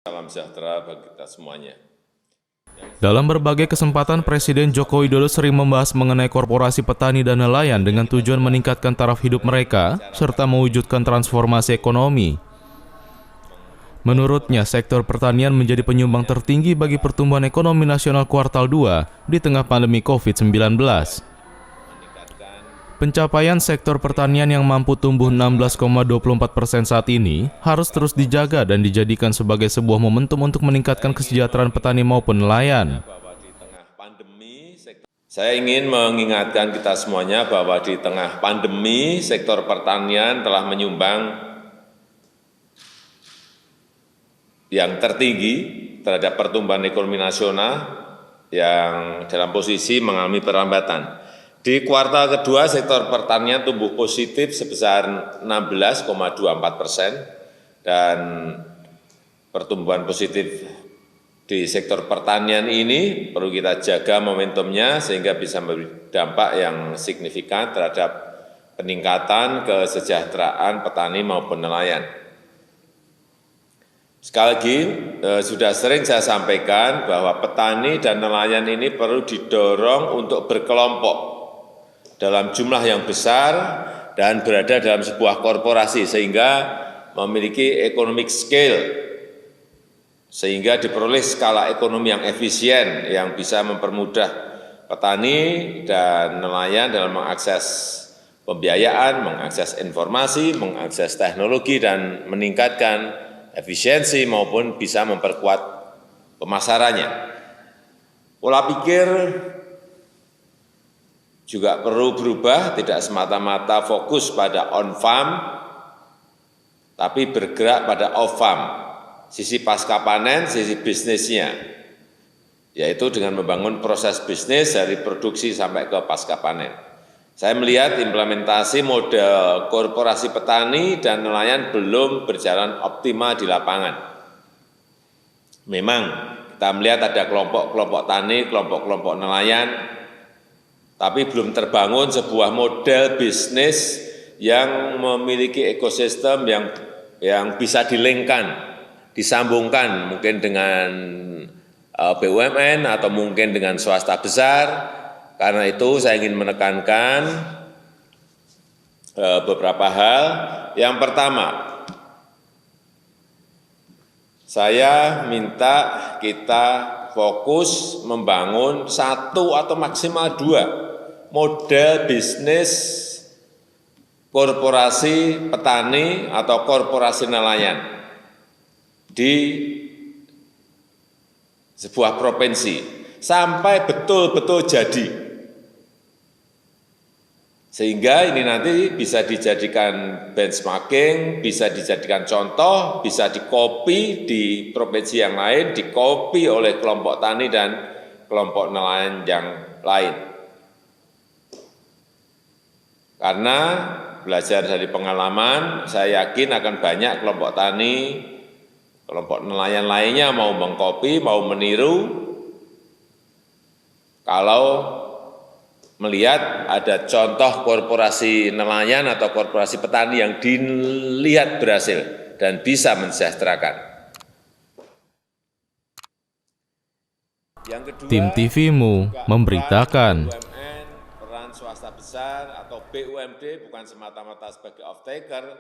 Salam sejahtera bagi kita semuanya. Dalam berbagai kesempatan, Presiden Joko Widodo sering membahas mengenai korporasi petani dan nelayan dengan tujuan meningkatkan taraf hidup mereka, serta mewujudkan transformasi ekonomi. Menurutnya, sektor pertanian menjadi penyumbang tertinggi bagi pertumbuhan ekonomi nasional kuartal 2 di tengah pandemi COVID-19. Pencapaian sektor pertanian yang mampu tumbuh 16,24% saat ini harus terus dijaga dan dijadikan sebagai sebuah momentum untuk meningkatkan kesejahteraan petani maupun nelayan. Saya ingin mengingatkan kita semuanya bahwa di tengah pandemi, sektor pertanian telah menyumbang yang tertinggi terhadap pertumbuhan ekonomi nasional yang dalam posisi mengalami perlambatan. Di kuartal kedua, sektor pertanian tumbuh positif sebesar 16,24%, dan pertumbuhan positif di sektor pertanian ini perlu kita jaga momentumnya sehingga bisa memberi dampak yang signifikan terhadap peningkatan kesejahteraan petani maupun nelayan. Sekali lagi, sudah sering saya sampaikan bahwa petani dan nelayan ini perlu didorong untuk berkelompok dalam jumlah yang besar dan berada dalam sebuah korporasi sehingga memiliki economic scale, sehingga diperoleh skala ekonomi yang efisien yang bisa mempermudah petani dan nelayan dalam mengakses pembiayaan, mengakses informasi, mengakses teknologi, dan meningkatkan efisiensi maupun bisa memperkuat pemasarannya. Pola pikir juga perlu berubah, tidak semata-mata fokus pada on-farm, tapi bergerak pada off-farm, sisi pasca panen, sisi bisnisnya, yaitu dengan membangun proses bisnis dari produksi sampai ke pasca panen. Saya melihat implementasi model korporasi petani dan nelayan belum berjalan optimal di lapangan. Memang kita melihat ada kelompok-kelompok tani, kelompok-kelompok nelayan, tapi belum terbangun sebuah model bisnis yang memiliki ekosistem yang bisa dilengkan, disambungkan mungkin dengan BUMN atau mungkin dengan swasta besar. Karena itu saya ingin menekankan beberapa hal. Yang pertama, saya minta kita fokus membangun satu atau maksimal dua model bisnis korporasi petani atau korporasi nelayan di sebuah provinsi sampai betul-betul jadi. Sehingga ini nanti bisa dijadikan benchmarking, bisa dijadikan contoh, bisa dikopi di provinsi yang lain, dikopi oleh kelompok tani dan kelompok nelayan yang lain. Karena belajar dari pengalaman, saya yakin akan banyak kelompok tani, kelompok nelayan lainnya mau mengkopi, mau meniru, kalau melihat ada contoh korporasi nelayan atau korporasi petani yang dilihat berhasil dan bisa mensejahterakan. Yang kedua, Tim TV-mu memberitakan. BUMN, peran swasta besar atau BUMD bukan semata-mata sebagai off-taker,